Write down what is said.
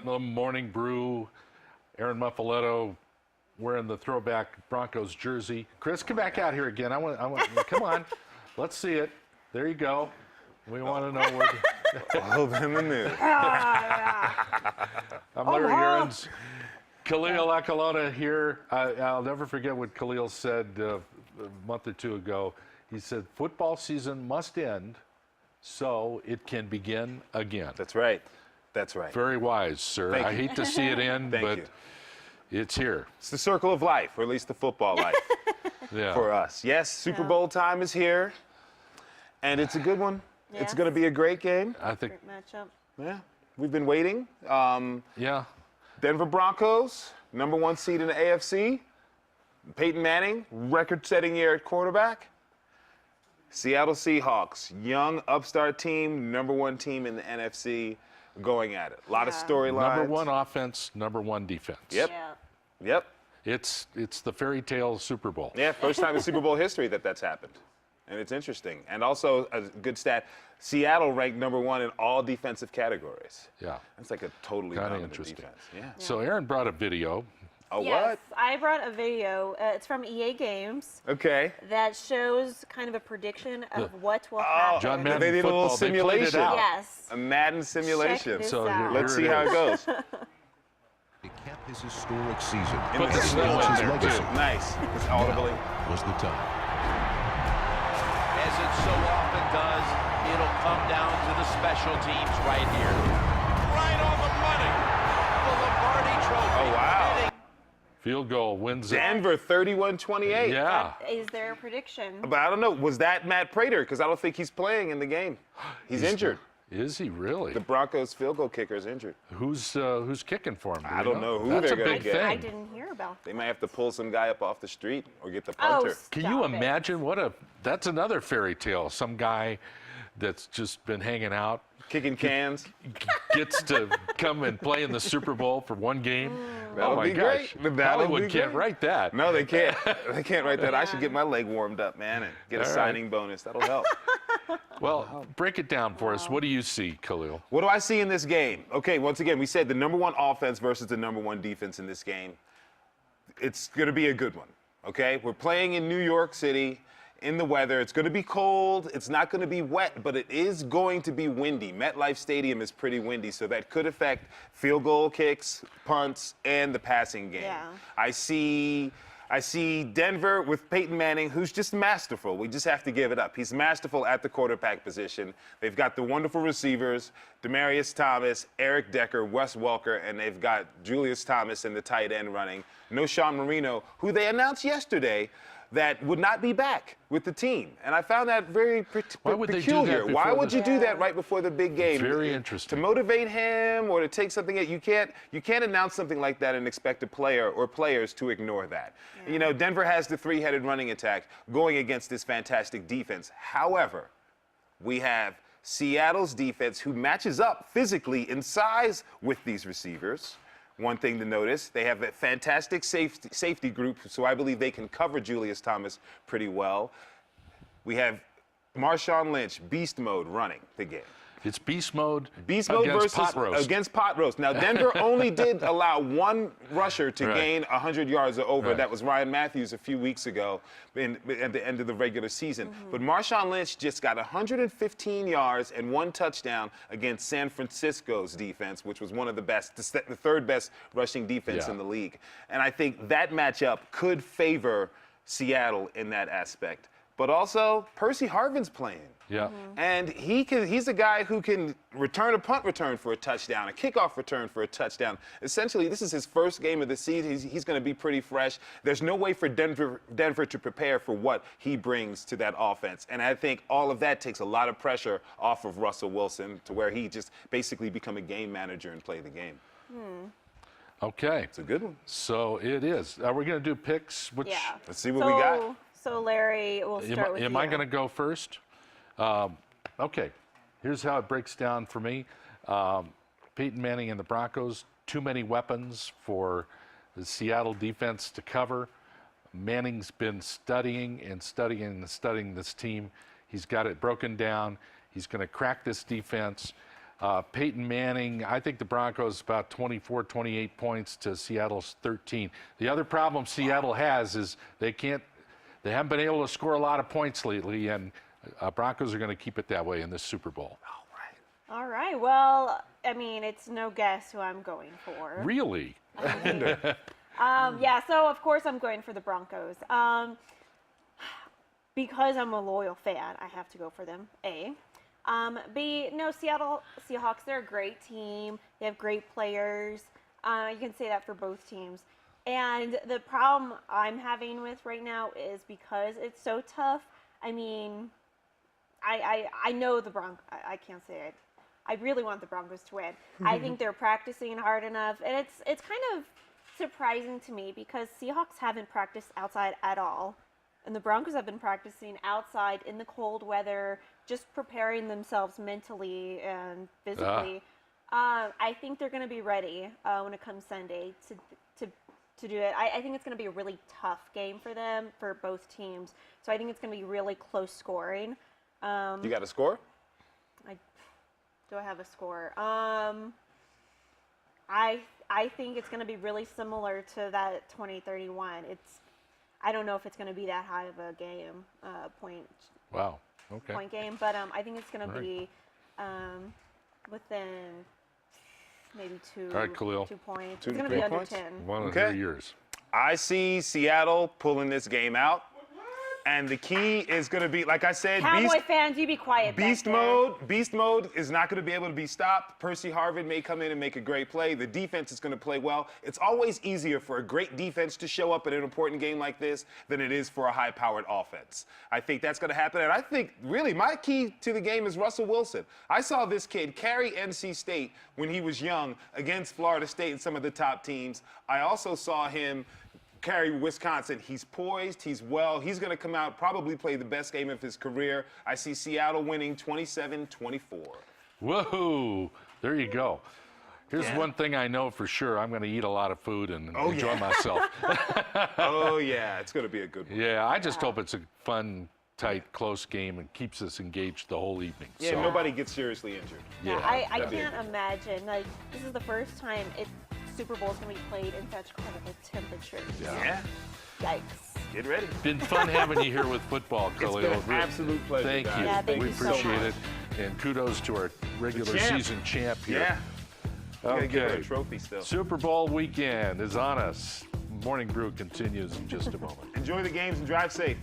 the morning brew. Aaron Muffaletto wearing the throwback Broncos jersey. Chris, come back out here again. I want. Come on, let's see it. There you go. We want to know where. Hold in the news. I'm Larry Aarons. Khalil Akalona here. I'll never forget what Khalil said a month or two ago. He said, football season must end so it can begin again. That's right. That's right. Very wise, sir. I hate to see it end, but it's here. It's the circle of life, or at least the football life for us. Yes, Super Bowl time is here, and it's a good one. Yeah. It's going to be a great game. I think. Great matchup. Yeah, we've been waiting. Denver Broncos, #1 seed in the AFC. Peyton Manning, record-setting year at quarterback. Seattle Seahawks, young upstart team, #1 team in the NFC, going at it. A lot of storylines. #1 offense, #1 defense. Yep. Yep. It's the fairy tale Super Bowl. Yeah, first time in Super Bowl history that's happened. And it's interesting. And also, a good stat, Seattle ranked #1 in all defensive categories. Yeah. That's like a totally dominant defense. Yeah. So Aaron brought a video. Yes, I brought a video. It's from EA Games. Okay. That shows kind of a prediction of what will happen. John Madden they did a little simulation. Yes. A Madden simulation. So let's see how it goes. To cap his historic season. Put the snow in there, too. Nice. It's audibly. Was the time. As it so often does, it'll come down to the special teams right here. Right on the money. The Lombardi Trophy. Oh, wow. Field goal wins it. Denver 31-28. Yeah. Is there a prediction? But I don't know. Was that Matt Prater? Because I don't think he's playing in the game. He's injured. Is he really? The Broncos field goal kicker is injured. Who's kicking for him? I don't know who That's they're a going big to get. thing. I didn't hear about that. They might have to pull some guy up off the street or get the punter. Can you imagine that's another fairy tale. Some guy that's just been hanging out. Kicking cans. Gets to come and play in the Super Bowl for one game. That'll be gosh. great. Hollywood can't write that. No, they can't. They can't write that. I should get my leg warmed up, man, and get a signing bonus. That'll help. Well, break it down for us. What do you see, Khalil? What do I see in this game? Okay, once again, we said the #1 offense versus the #1 defense in this game. It's going to be a good one, okay? We're playing in New York City in the weather. It's going to be cold. It's not going to be wet, but it is going to be windy. MetLife Stadium is pretty windy, so that could affect field goal kicks, punts, and the passing game. Yeah. I see Denver with Peyton Manning, who's just masterful. We just have to give it up. He's masterful at the quarterback position. They've got the wonderful receivers, Demaryius Thomas, Eric Decker, Wes Welker, and they've got Julius Thomas in the tight end running. No Sean Marino, who they announced yesterday that would not be back with the team. And I found that very peculiar. Why would you do that right before the big game? Very interesting. To motivate him or to take something that you can't announce something like that and expect a player or players to ignore that. You know, Denver has the three-headed running attack going against this fantastic defense. However, we have Seattle's defense who matches up physically in size with these receivers. One thing to notice, they have a fantastic safety group, so I believe they can cover Julius Thomas pretty well. We have Marshawn Lynch, beast mode, running the game. It's beast mode Beast mode against versus pot roast. against pot roast. Now, Denver only did allow one rusher to gain 100 yards or over. That was Ryan Matthews a few weeks ago at the end of the regular season. But Marshawn Lynch just got 115 yards and 1 touchdown against San Francisco's defense, which was one of the best, the third best rushing defense in the league. And I think that matchup could favor Seattle in that aspect. But also, Percy Harvin's playing. Yeah. And he's a guy who can return a punt return for a touchdown, a kickoff return for a touchdown. Essentially, this is his first game of the season. He's going to be pretty fresh. There's no way for Denver to prepare for what he brings to that offense. And I think all of that takes a lot of pressure off of Russell Wilson to where he just basically become a game manager and play the game. Okay. It's a good one. So it is. Are we going to do picks? Let's see what we got. So Larry, we'll start with you. Am I going to go first? Okay, here's how it breaks down for me. Peyton Manning and the Broncos, too many weapons for the Seattle defense to cover. Manning's been studying this team. He's got it broken down. He's going to crack this defense. Peyton Manning, I think the Broncos about 24, 28 points to Seattle's 13. The other problem Seattle has is they haven't been able to score a lot of points lately, and Broncos are going to keep it that way in this Super Bowl. All right. Well, I mean, it's no guess who I'm going for. Really? Yeah, so of course I'm going for the Broncos. Because I'm a loyal fan, I have to go for them, A. B, no, Seattle Seahawks, they're a great team. They have great players. You can say that for both teams. And the problem I'm having with right now is because it's so tough. I mean, I know the Broncos. I can't say it. I really want the Broncos to win. I think they're practicing hard enough, and it's kind of surprising to me because Seahawks haven't practiced outside at all, and the Broncos have been practicing outside in the cold weather, just preparing themselves mentally and physically. I think they're going to be ready when it comes Sunday to do it. I think it's going to be a really tough game for them, for both teams. So I think it's going to be really close scoring. You got a score? Do I have a score? I think it's going to be really similar to that 20-31. I don't know if it's going to be that high of a game, point game, but I think it's going to be within maybe 2 All right, Khalil. 2 points. 2 It's to going to be 3 under points? 10. One of Okay. the years. I see Seattle pulling this game out. And the key is going to be, like I said, Cowboy fans, you be quiet. Beast mode is not going to be able to be stopped. Percy Harvin may come in and make a great play. The defense is going to play well. It's always easier for a great defense to show up in an important game like this than it is for a high-powered offense. I think that's going to happen. And I think, really, my key to the game is Russell Wilson. I saw this kid carry NC State when he was young against Florida State and some of the top teams. I also saw him carry Wisconsin. He's poised, he's going to come out, probably play the best game of his career. I see Seattle winning 27-24. Whoa, there you go. Here's one thing I know for sure. I'm going to eat a lot of food and enjoy myself. Oh, yeah, it's going to be a good one. Yeah, I just hope it's a fun, tight, close game and keeps us engaged the whole evening. Yeah, So, nobody gets seriously injured. Yeah, Yeah, I can't imagine. Like, this is the first time Super Bowl is going to be played in such cold temperatures. Yeah, Yikes. get ready. Been fun having you here with football, Khalil. It's been an absolute pleasure, Thank guys. you. Yeah, thank we you so appreciate much. it. And kudos to our regular champ. season champ here. Yeah. Gotta give her Okay. a trophy still. Super Bowl weekend is on us. Morning Brew continues in just a moment. Enjoy the games and drive safe.